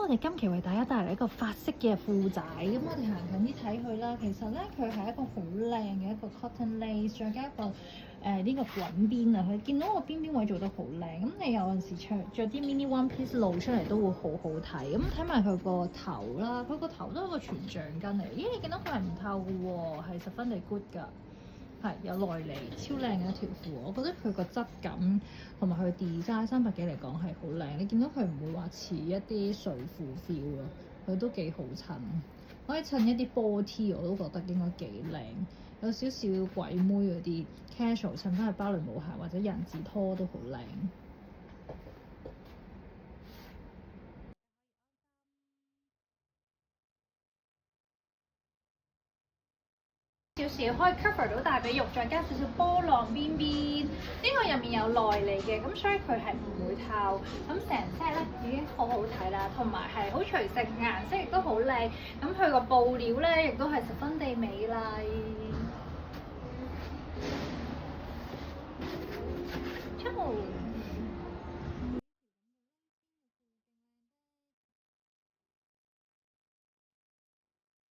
我哋今期為大家帶嚟一個法式嘅褲仔，咁我哋行近啲睇佢啦。其實咧，佢係一個好靚嘅一個 cotton lace，再加一個呢個滾邊啊。佢見到個邊邊位做得好靚。咁你有陣時着啲 mini one piece 露出嚟都會好好睇。咁睇埋佢個頭啦，佢個頭都係一個全橡筋嚟。咦，你見到佢係唔透嘅喎，係十分地 good 㗎。係有內裏，超靚嘅一條褲，我覺得佢個質感同埋佢 design 300幾嚟講係好靚。你見到佢唔會話似一啲睡褲 feel 咯，佢都幾好襯，可以襯一啲波 T 我都覺得應該幾靚，有少少鬼妹嗰啲 casual 襯翻去芭蕾舞鞋或者人字拖都好靚。少少可以 cover 到大髀肉，再加少少波浪邊邊。呢個入面有內裏嘅，咁所以佢係唔會透。咁成 set 咧已經好好睇啦，同埋係好隨性，顏色亦都好靚。咁佢個布料咧亦都係十分地美麗。